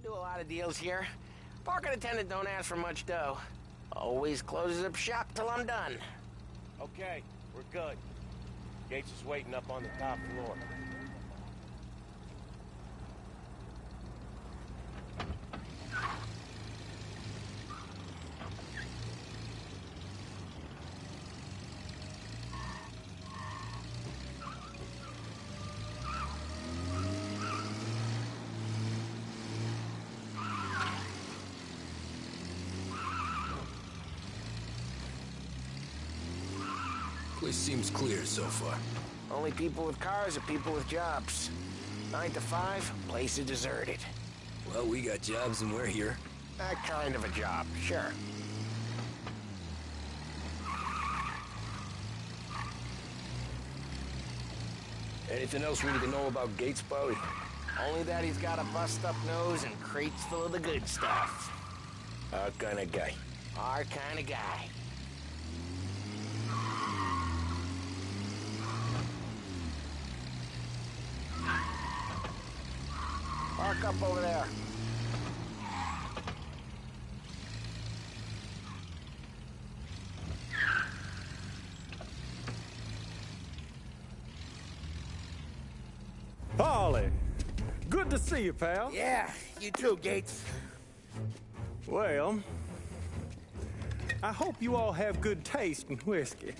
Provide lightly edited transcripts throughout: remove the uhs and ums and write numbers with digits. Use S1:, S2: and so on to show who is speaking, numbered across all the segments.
S1: do a lot of deals here. Parking attendant don't ask for much dough. Always closes up shop till I'm done.
S2: Okay, we're good. Gates is waiting up on the top floor.
S3: Place seems clear so far.
S1: Only people with cars are people with jobs. 9 to 5, place is deserted.
S3: Well, we got jobs and we're here.
S1: That kind of a job, sure.
S3: Anything else we need to know about Gates, Bowie?
S1: Only that he's got a bust-up nose and crates full of the good stuff.
S3: Our kind of guy.
S1: Our kind of guy. Park up over there.
S4: Paulie, good to see you, pal.
S1: Yeah, you too, Gates.
S4: Well, I hope you all have good taste in whiskey.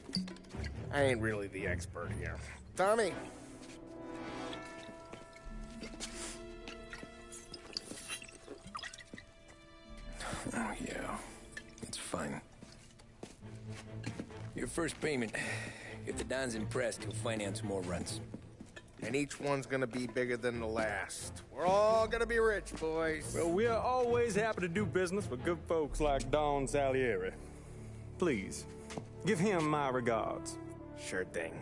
S1: I ain't really the expert here. Tommy.
S3: Oh, yeah. It's fine. Your first payment. If the Don's impressed, he'll finance more runs.
S1: And each one's gonna be bigger than the last. We're all gonna be rich, boys.
S4: Well, we're always happy to do business with good folks like Don Salieri. Please, give him my regards.
S1: Sure thing.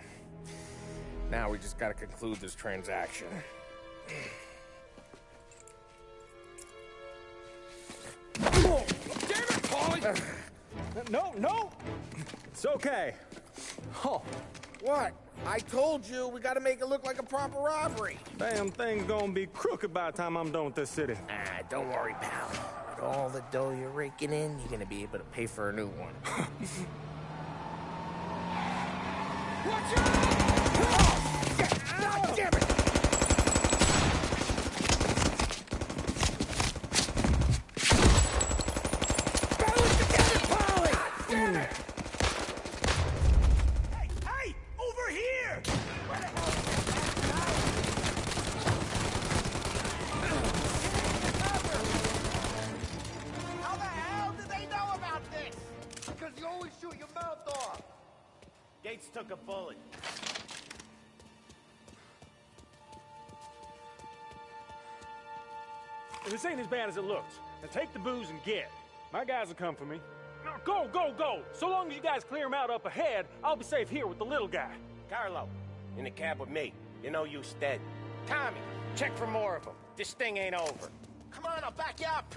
S1: Now we just gotta conclude this transaction.
S4: Oh, damn it, Paulie! No! It's okay. Oh.
S1: What? I told you, we gotta make it look like a proper robbery.
S4: Damn thing's gonna be crooked by the time I'm done with this city.
S1: Ah, don't worry, pal. With all the dough you're raking in, you're gonna be able to pay for a new one. Watch out! God damn it! Balance together, Polly! Damn it!
S2: Hey! Over here!
S1: Where the hell How the hell did they know about this?
S2: Because you always shoot your mouth off. Gates took a bullet.
S4: This ain't as bad as it looks. Now take the booze and get. My guys will come for me. Now go! So long as you guys clear him out up ahead, I'll be safe here with the little guy.
S2: Carlo, in the cab with me. You know you stead. Tommy, check for more of them. This thing ain't over.
S1: Come on, I'll back you up.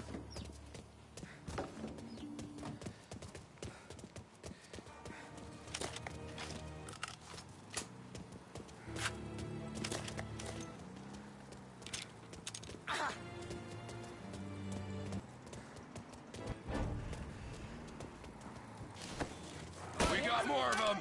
S3: We got more of them!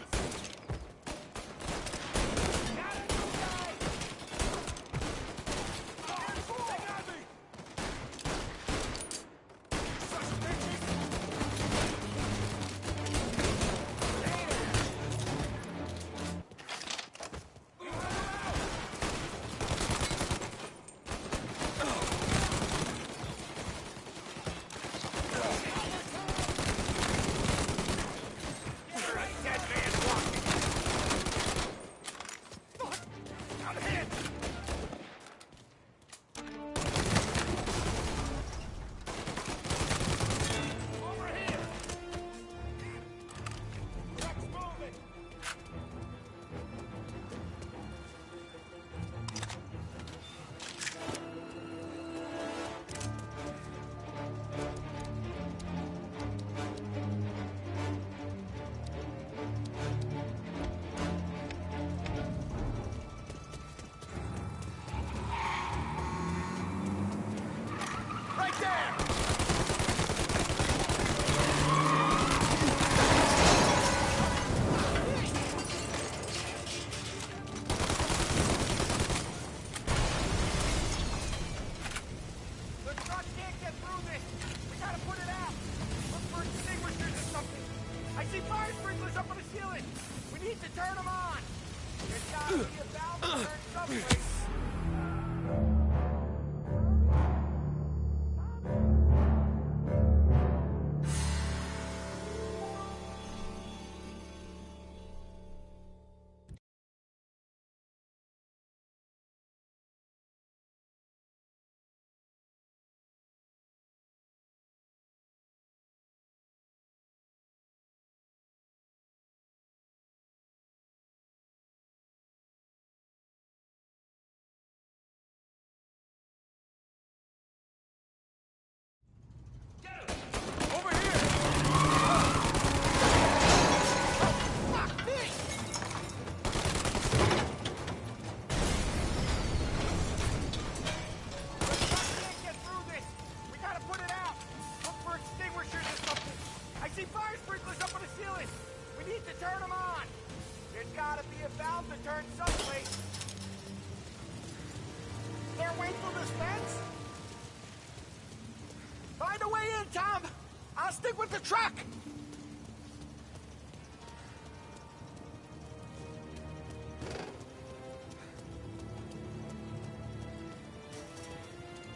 S2: there! The truck can't get through this. We gotta put it out. Look for extinguishers or something. I see fire sprinklers up on the ceiling. We need to turn them on. There's gotta be a valve to turn someplace.
S4: Over here!
S2: Fuck this! The truck can't get through this. We gotta put it out. Look for extinguishers or something. I see fire sprinklers up on the ceiling. We need to turn them on. There's gotta be a valve to turn someplace. Is there a way through this fence? Find a way in, Tom. I'll stick with the truck.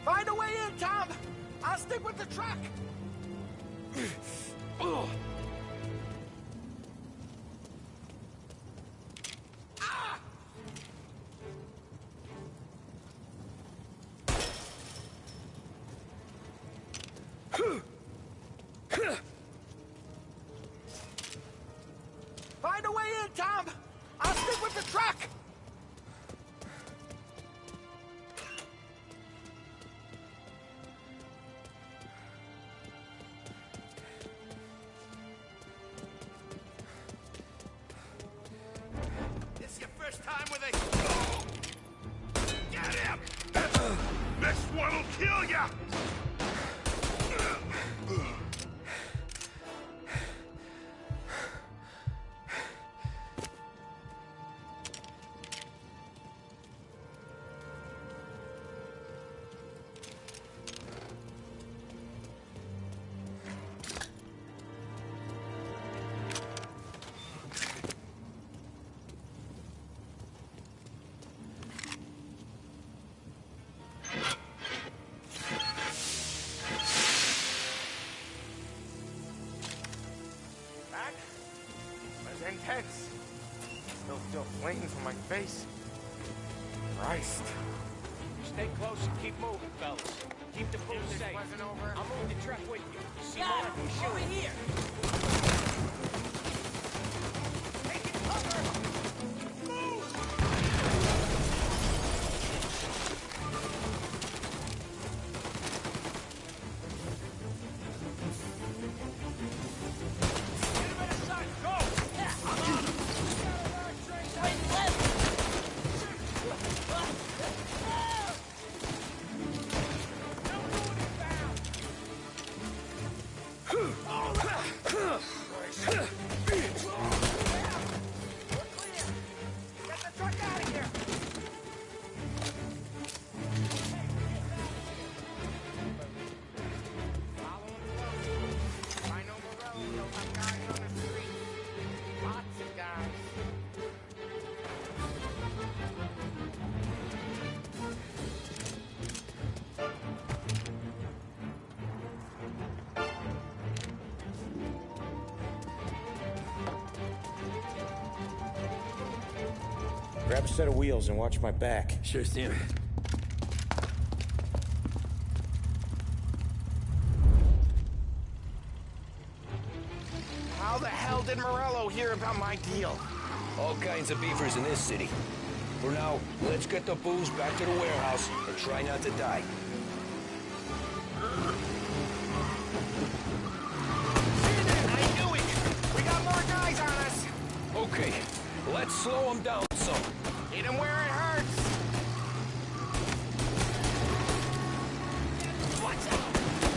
S2: Find a way in, Tom. I'll stick with the truck. Ah! Find a way in, Tom. I'll stick with the truck. This is your first time with a... Get him!
S5: Next one'll kill ya!
S2: That was intense. Still feel flames on my face. Christ.
S3: Stay close and keep moving, fellas. Keep the booze
S2: This
S3: safe.
S2: wasn't over.
S3: I'll move the truck with you. See
S6: Got
S3: more,
S6: him!
S3: we'll shoot.
S6: Over here!
S2: Taking cover! Move!
S4: Get him in a shot! Go!
S6: Yeah.
S4: I'm on him!
S6: Wait, left!
S2: Don't do what he found! We're clear! Get the truck out of here! Follow him close. I know Morello, he'll have guys on the street. Lots of guys.
S7: Grab a set of wheels and watch my back.
S3: Sure thing.
S2: How the hell did Morello hear about my deal?
S3: All kinds of beefers in this city. For now, let's get the booze back to the warehouse and try not to die.
S2: I knew it! We got more guys on us!
S3: Okay, let's slow them down some.
S2: Hit him where it hurts! Watch out!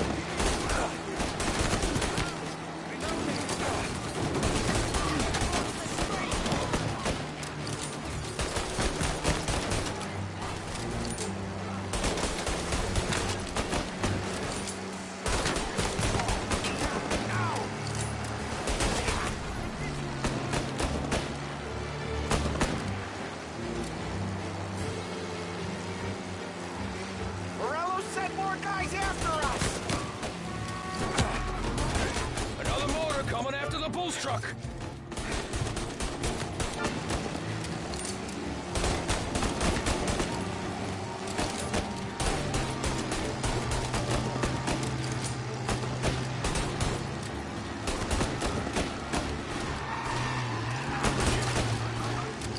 S3: truck.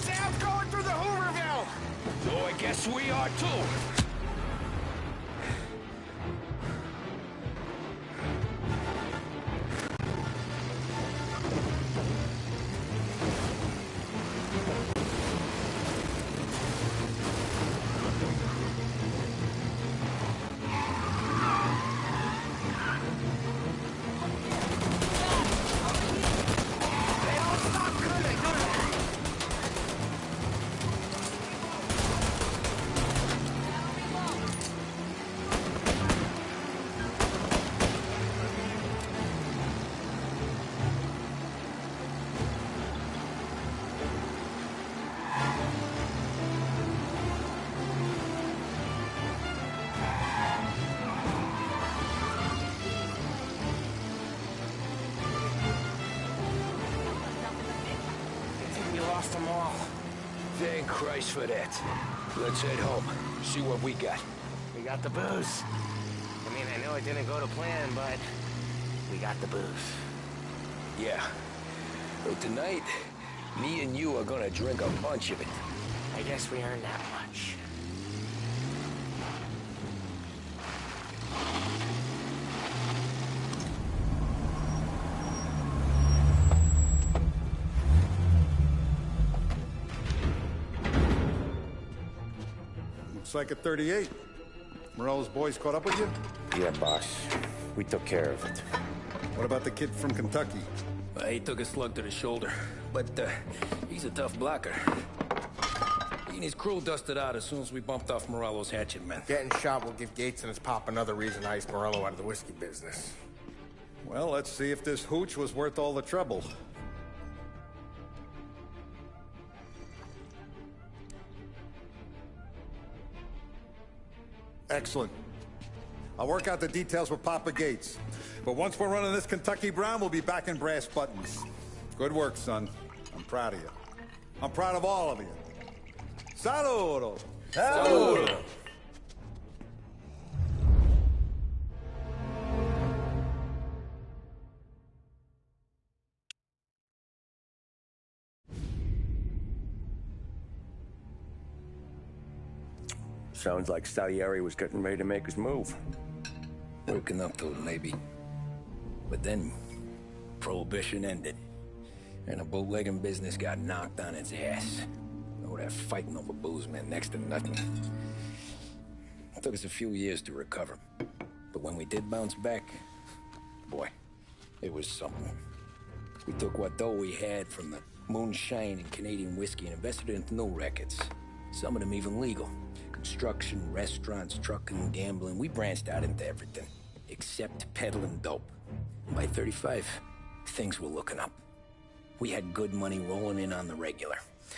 S2: Sam's going through the Hooverville!
S3: So I guess we are too.
S2: They don't stop coming, do they?
S1: I think we lost them all.
S3: Thank Christ for that. Let's head home. See what we got.
S1: We got the booze. I mean, I know it didn't go to plan, but we got the booze.
S3: Yeah. But tonight, me and you are gonna drink a bunch of it.
S1: I guess we earned that much.
S8: Looks like a 38. Morello's boys caught up with you?
S7: Yeah, boss. We took care of it.
S8: What about the kid from Kentucky?
S3: He took a slug to the shoulder, but he's a tough blocker. He and his crew dusted out as soon as we bumped off Morello's hatchet men.
S2: Getting shot will give Gates and his pop another reason to ice Morello out of the whiskey business.
S8: Well, let's see if this hooch was worth all the trouble. Excellent. I'll work out the details with Papa Gates. But once we're running this Kentucky Brown, we'll be back in brass buttons. Good work, son. I'm proud of you. I'm proud of all of you. Saludo!
S3: Saludo!
S7: Sounds like Salieri was getting ready to make his move.
S3: Working up to it, maybe. But then, Prohibition ended. And the bootlegging business got knocked on its ass. Oh, that fighting over booze meant next to nothing. It took us a few years to recover. But when we did bounce back, boy, it was something. We took what dough we had from the moonshine and Canadian whiskey and invested it into new rackets. Some of them even legal. Construction, restaurants, trucking, gambling. We branched out into everything, except peddling dope. By 35, things were looking up. We had good money rolling in on the regular.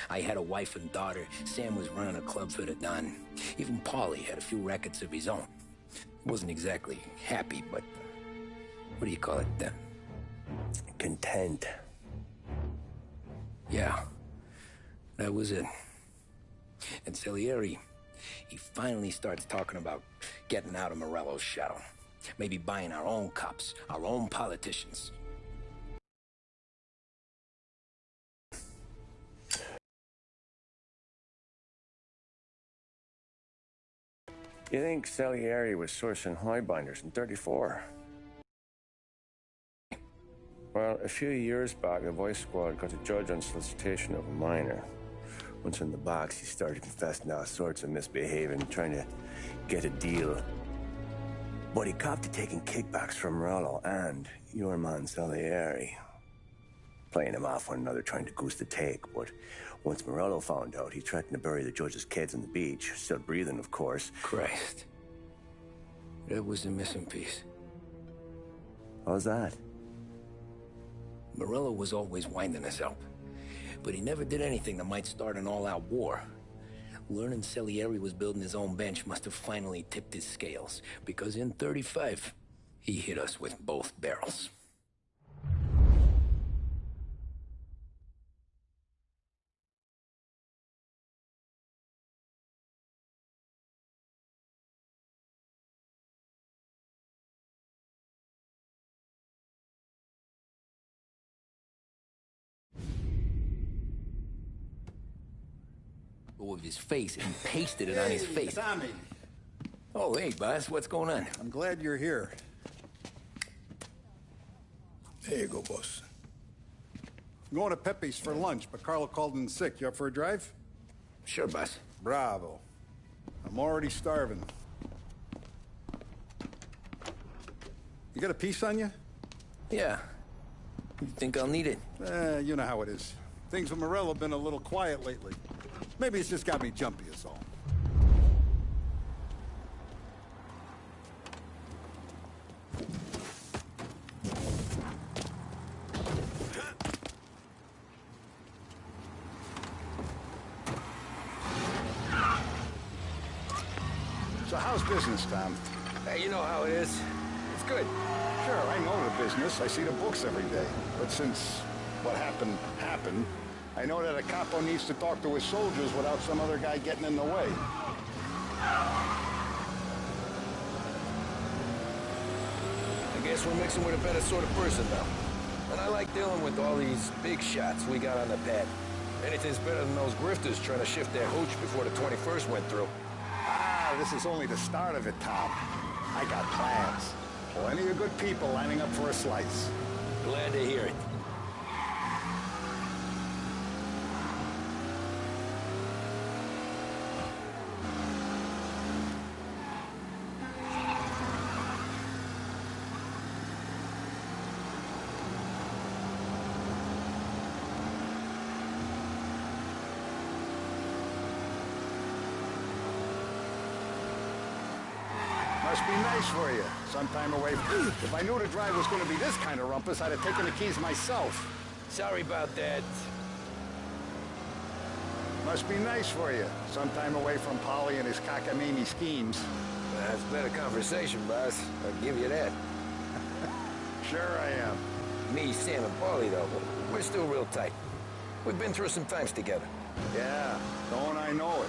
S3: I had a wife and daughter. Sam was running a club for the Don. Even Paulie had a few rackets of his own. He wasn't exactly happy, but what do you call it?
S7: Content.
S3: Yeah, that was it. And Salieri, he finally starts talking about getting out of Morello's shadow. Maybe buying our own cops, our own politicians.
S7: You think Salieri was sourcing highbinders in 34? Well, a few years back, a voice squad got a judge on solicitation of a minor. Once in the box, he started confessing all sorts of misbehaving, trying to get a deal. But he copped to taking kickbacks from Morello and your man Salieri. Playing them off one another, trying to goose the take, but once Morello found out, he threatened to bury the judge's kids on the beach. Still breathing, of course.
S3: Christ. That was the missing piece.
S7: How's that?
S3: Morello was always winding us up, but he never did anything that might start an all-out war. Learning Salieri was building his own bench must have finally tipped his scales, because in 35, he hit us with both barrels. photo of his face and pasted it on his face.
S8: Tommy.
S3: Oh, hey, boss, what's going on?
S8: I'm glad you're here. There you go, boss. I'm going to Pepe's for lunch, but Carlo called in sick. You up for a drive?
S3: Sure, boss.
S8: Bravo. I'm already starving. You got a piece on you?
S3: Yeah. You think I'll need it?
S8: You know how it is. Things with Morello have been a little quiet lately. Maybe it's just got me jumpy, is all. So how's business, Tom?
S3: Hey, you know how it is. It's good.
S8: Sure, I know the business. I see the books every day. But since what happened, I know that a capo needs to talk to his soldiers without some other guy getting in the way.
S3: I guess we're mixing with a better sort of person now. And I like dealing with all these big shots we got on the pad. Anything's better than those grifters trying to shift their hooch before the 21st went through.
S8: Ah, this is only the start of it, Tom. I got plans. Plenty of good people lining up for a slice.
S3: Glad to hear it.
S8: Must be nice for you. Sometime away. If I knew the drive was going to be this kind of rumpus, I'd have taken the keys myself.
S3: Sorry about that.
S8: Must be nice for you. Sometime away from Polly and his cockamamie schemes.
S3: That's better conversation, boss. I'll give you that.
S8: Sure I am.
S3: Me, Sam, and Paulie, though, we're still real tight. We've been through some times together.
S8: Yeah, don't I know it.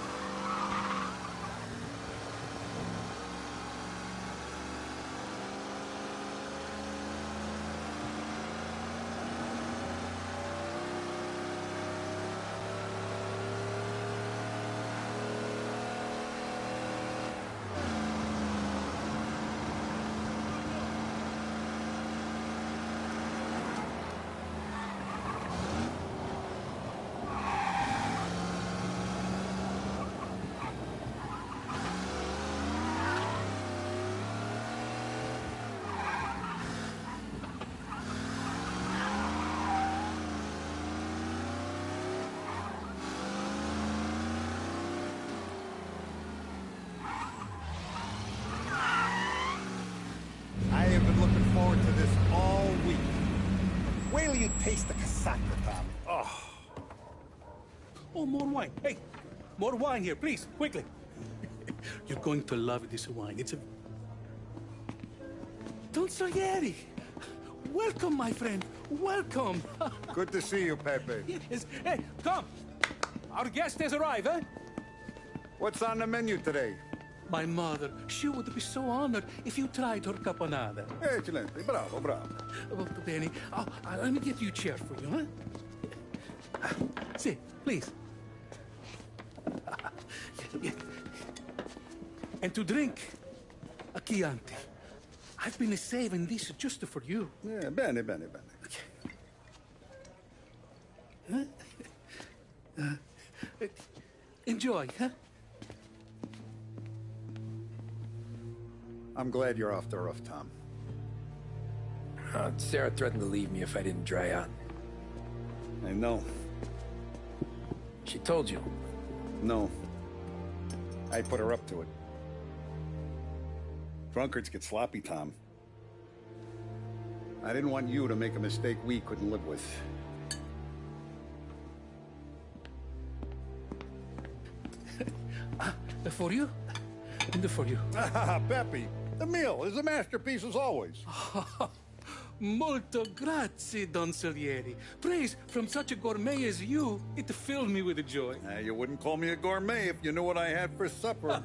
S8: You taste the casaca, Tommy.
S9: Oh, more wine. Hey, more wine here, please, quickly. You're going to love this wine. It's a... Don Salieri. Welcome, my friend. Welcome.
S8: Good to see you, Pepe.
S9: Yes. Hey, come. Our guest has arrived, eh?
S8: What's on the menu today?
S9: My mother, she would be so honored if you tried her caponata.
S8: Excellent. Bravo, bravo.
S9: Molto bene. Oh, let me get you a chair for you, huh? Sit, please. And to drink, a Chianti. I've been saving this just for you.
S8: Yeah, bene, bene, bene.
S9: Enjoy, huh?
S8: I'm glad you're off the roof, Tom.
S3: Sarah threatened to leave me if I didn't dry out.
S8: I know.
S3: She told you?
S8: No. I put her up to it. Drunkards get sloppy, Tom. I didn't want you to make a mistake we couldn't live with.
S9: For you? And for you.
S8: Pepe, the meal is a masterpiece as always.
S9: Molto grazie, Don Salieri. Praise from such a gourmet as you, it filled me with joy.
S8: You wouldn't call me a gourmet if you knew what I had for supper.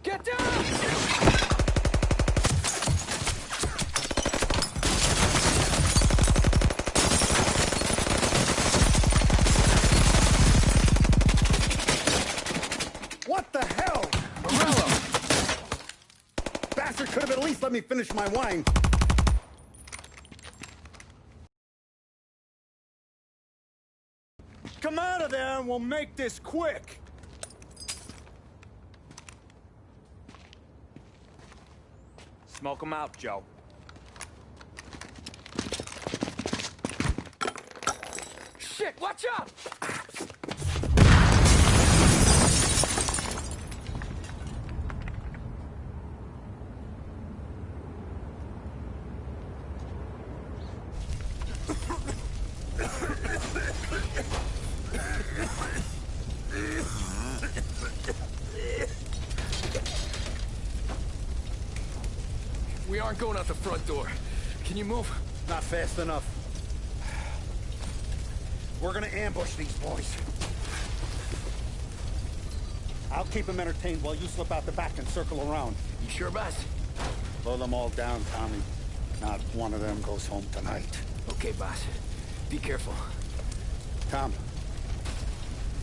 S2: Get down!
S8: What the hell?
S3: Morello!
S8: Bastard could have at least let me finish my wine.
S4: Come out of there and we'll make this quick.
S2: Smoke them out, Joe.
S1: Shit, watch out!
S3: We aren't going out the front door. Can you move?
S8: Not fast enough. We're gonna ambush these boys. I'll keep them entertained while you slip out the back and circle around.
S3: You sure, boss?
S8: Blow them all down, Tommy. Not one of them goes home tonight.
S3: Okay, boss. Be careful.
S8: Tom,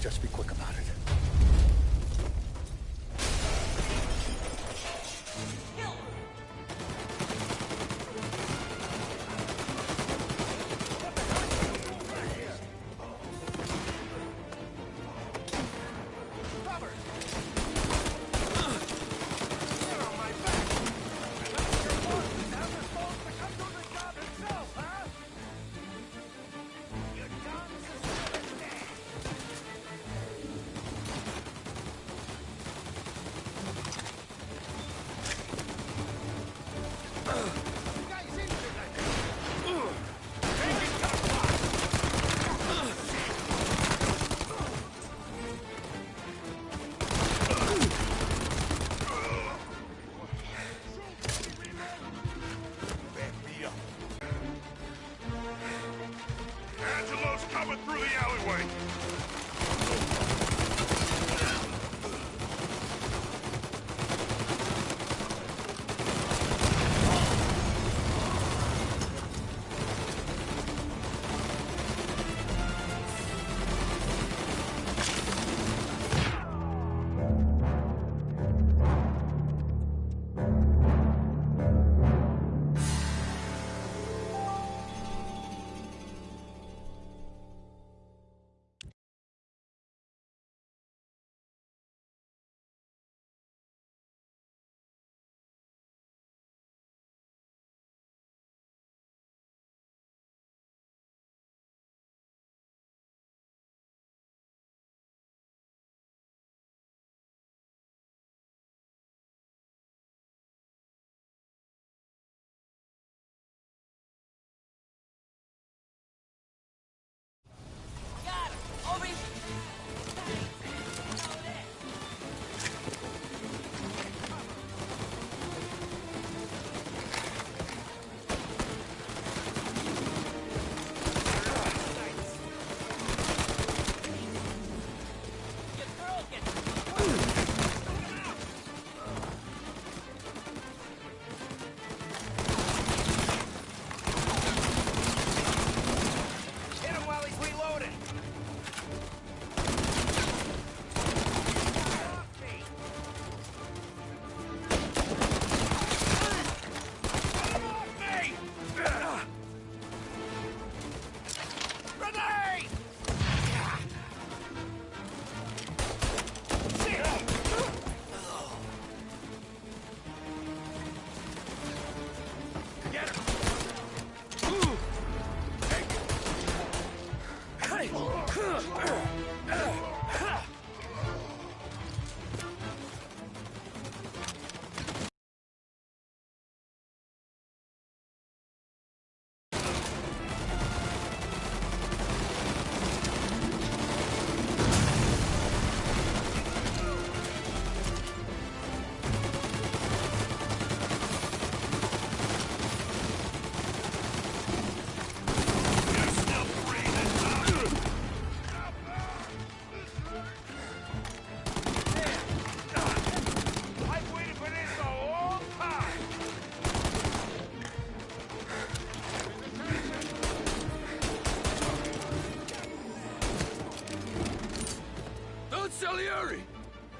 S8: just be quick about it.
S5: Coming through the alleyway.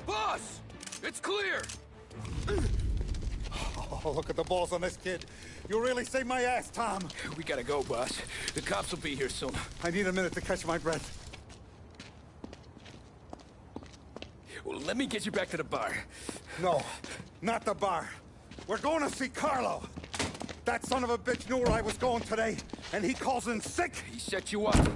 S9: Boss! It's clear!
S8: Oh, look at the balls on this kid. You really saved my ass, Tom.
S3: We gotta go, boss. The cops will be here soon.
S8: I need a minute to catch my breath.
S3: Well, let me get you back to the bar.
S8: No, not the bar. We're going to see Carlo. That son of a bitch knew where I was going today, and he calls in sick.
S3: He set you up.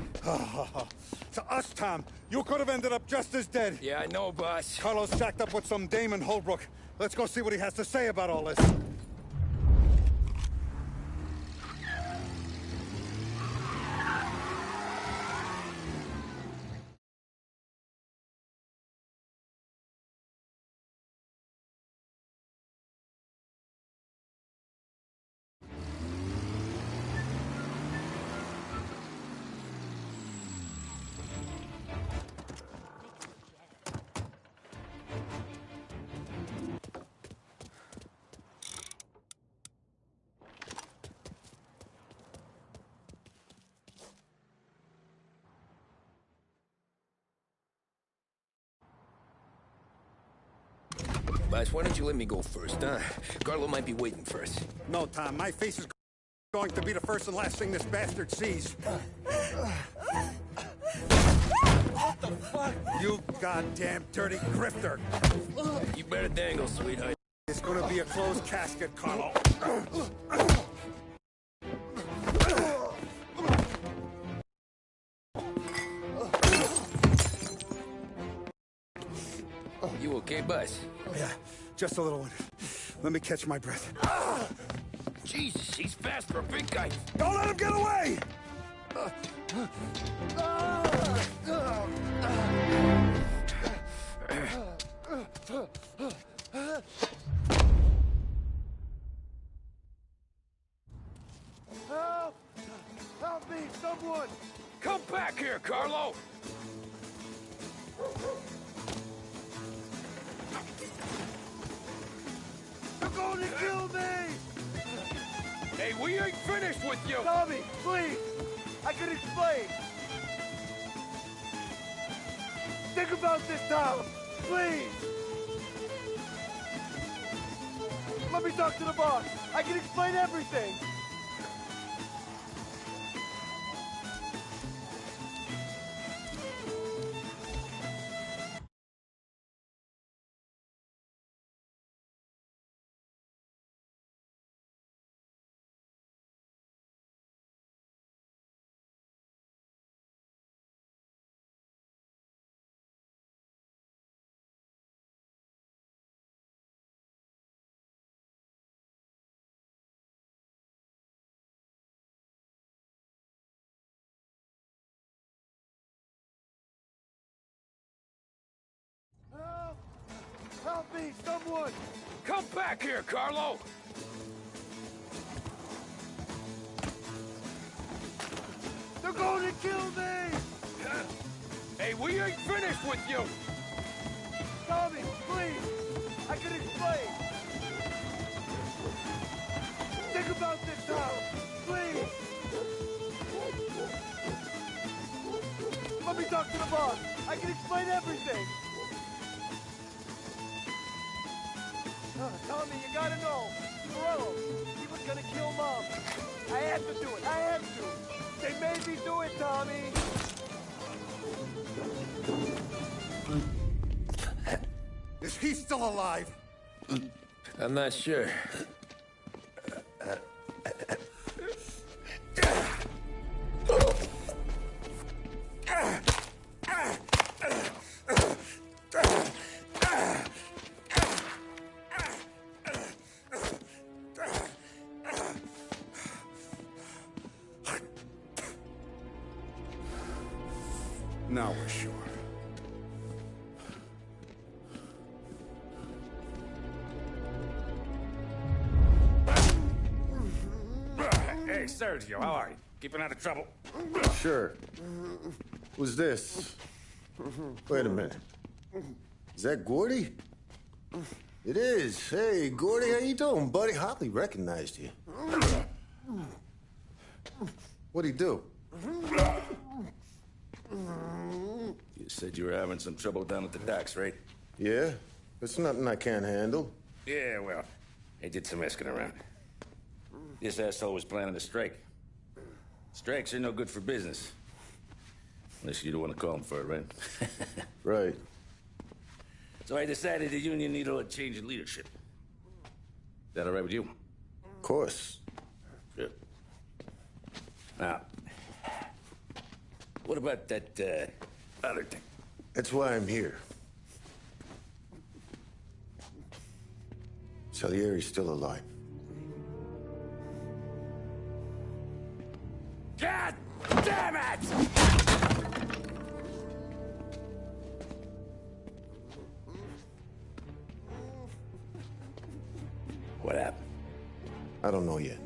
S8: To us, Tom, you could have ended up just as dead.
S3: Yeah, I know, boss.
S8: Carlo's shacked up with some dame in Holbrook. Let's go see what he has to say about all this.
S3: Boss, why don't you let me go first, huh? Carlo might be waiting for us.
S8: No, Tom, my face is going to be the first and last thing this bastard sees.
S6: What the fuck?
S8: You goddamn dirty grifter.
S3: You better dangle, sweetheart.
S8: It's gonna be a closed casket, Carlo.
S3: You okay, boss?
S8: Yeah, just a little one. Let me catch my breath.
S3: Jesus, he's fast for a big guy.
S8: Don't let him get away!
S2: Help! Help me, someone!
S3: Come back here, Carlo!
S2: They're going to kill me!
S3: Hey, we ain't finished with you!
S2: Tommy, please! I can explain! Think about this, Tom! Please! Let me talk to the boss! I can explain everything! Help! Help me, someone!
S3: Come back here, Carlo!
S2: They're going to kill me!
S3: Hey, we ain't finished with you!
S2: Tommy, please! I can explain! Think about this, Tom! Please! Let me talk to the boss! I can explain everything! Tommy, you gotta know! Morello, he was gonna kill Mom! I had to do it! I had to! They made me do it, Tommy!
S8: Is he still alive?
S3: I'm not sure.
S8: Now we're sure.
S5: Hey, Sergio, how are you? Keeping out of trouble?
S10: Sure. Who's this? Wait a minute. Is that Gordy? It is. Hey, Gordy, how you doing, buddy? Hardly recognized you. What'd he do?
S5: You said you were having some trouble down at the docks, right?
S10: Yeah? It's nothing I can't handle.
S5: Yeah, well, I did some asking around. This asshole was planning a strike. Strikes are no good for business. Unless you don't want to call him for it, right?
S10: Right.
S5: So I decided the union needed a change in leadership. Is that all right with you?
S10: Of course.
S5: Good. Now, what about that, other thing?
S10: That's why I'm here. Salieri's still alive.
S5: God damn it! What happened?
S10: I don't know yet.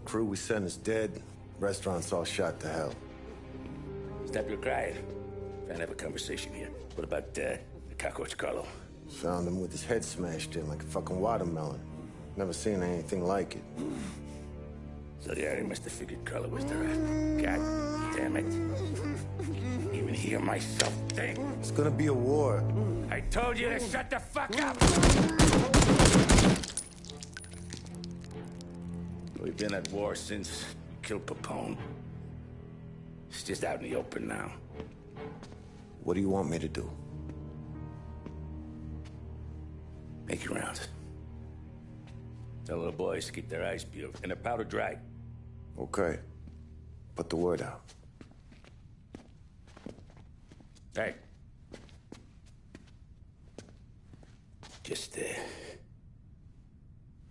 S10: Crew we sent is dead. Restaurant's all shot to hell.
S5: Stop your crying. Trying to have a conversation here. What about, the cockroach Carlo?
S10: Found him with his head smashed in like a fucking watermelon. Never seen anything like it.
S5: So the area must have figured Carlo was the rat. God damn it. Even hear myself think.
S10: It's gonna be a war.
S5: I told you to shut the fuck up! We've been at war since we killed Papone. It's just out in the open now.
S10: What do you want me to do?
S5: Make your rounds. Tell little boys to keep their eyes peeled and their powder dry.
S10: Okay. Put the word out.
S5: Hey. Just,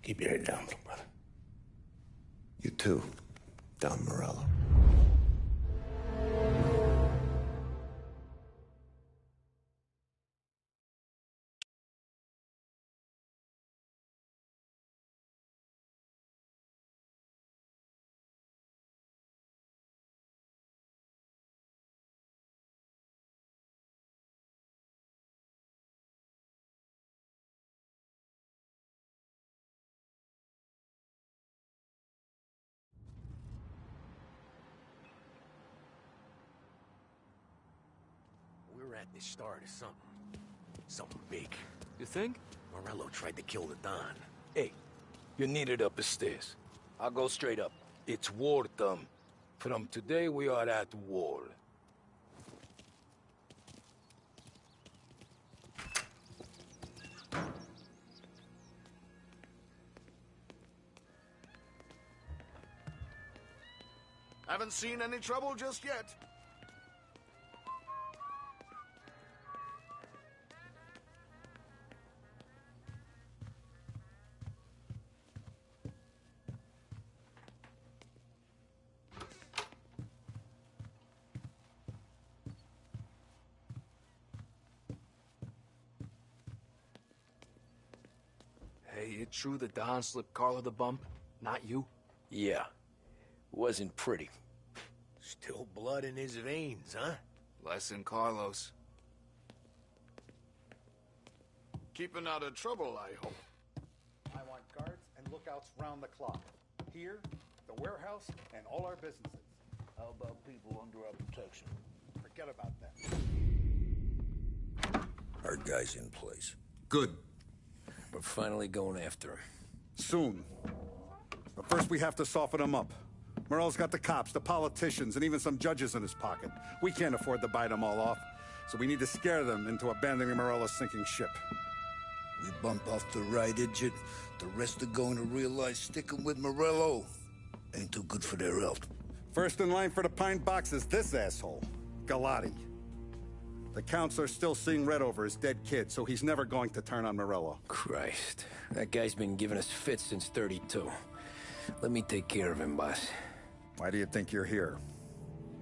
S5: keep your head down, little brother.
S10: You too, Don Morello.
S6: We're at the start of something. Something big.
S11: You think?
S6: Morello tried to kill the Don.
S11: Hey, you're needed up the stairs. I'll go straight up. It's war time. From today, we are at war.
S12: Haven't seen any trouble just yet.
S11: Hey, it true the Don slipped Carlo the bump? Not you?
S6: Yeah. Wasn't pretty. Still blood in his veins, huh?
S11: Less than Carlos.
S12: Keeping out of trouble, I hope.
S8: I want guards and lookouts round the clock. Here, the warehouse, and all our businesses.
S13: How about people under our protection?
S8: Forget about that.
S3: Our guy's in place.
S8: Good.
S3: We're finally going after him.
S8: Soon. But first we have to soften him up. Morello's got the cops, the politicians, and even some judges in his pocket. We can't afford to bite them all off, so we need to scare them into abandoning Morello's sinking ship.
S13: We bump off the right idiot, the rest are going to realize sticking with Morello ain't too good for their health.
S8: First in line for the pine box is this asshole, Galati. The counselor's still seeing red over his dead kid, so he's never going to turn on Morello.
S3: Christ. That guy's been giving us fits since 32. Let me take care of him, boss.
S8: Why do you think you're here?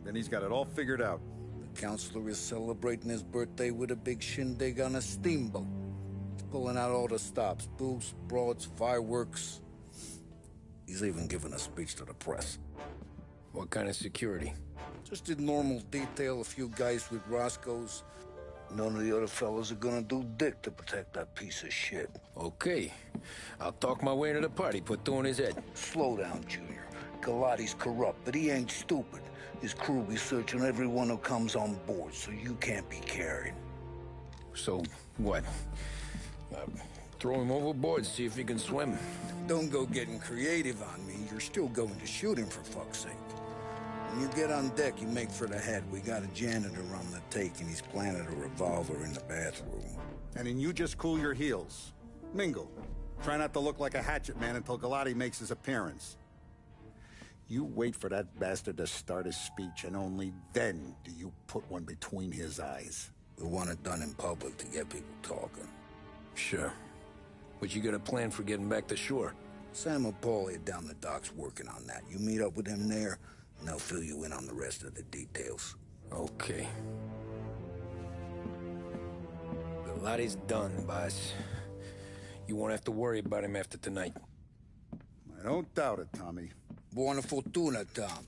S8: Then he's got it all figured out.
S13: The counselor is celebrating his birthday with a big shindig on a steamboat. He's pulling out all the stops, booze, broads, fireworks. He's even giving a speech to the press.
S3: What kind of security?
S13: Just did normal detail, a few guys with Roscoe's. None of the other fellas are gonna do dick to protect that piece of shit.
S3: Okay. I'll talk my way into the party, put two in his head.
S13: Slow down, Junior. Galati's corrupt, but he ain't stupid. His crew be searching everyone who comes on board, so you can't be carried.
S3: So, What? Throw him overboard, see if he can swim.
S13: Don't go getting creative on me. You're still going to shoot him, for fuck's sake. When you get on deck, you make for the head. We got a janitor on the take, and he's planted a revolver in the bathroom.
S8: And then you just cool your heels. Mingle. Try not to look like a hatchet man until Galati makes his appearance. You wait for that bastard to start his speech, and only then do you put one between his eyes.
S13: We want it done in public to get people talking.
S3: Sure. But you got a plan for getting back to shore?
S13: Sam and Paulie are down the docks working on that. You meet up with them there, and they'll fill you in on the rest of the details.
S3: Okay. Galati's done, boss. You won't have to worry about him after tonight.
S8: I don't doubt it, Tommy.
S13: Buona fortuna, Tom.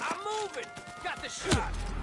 S2: I'm moving! Got the shot!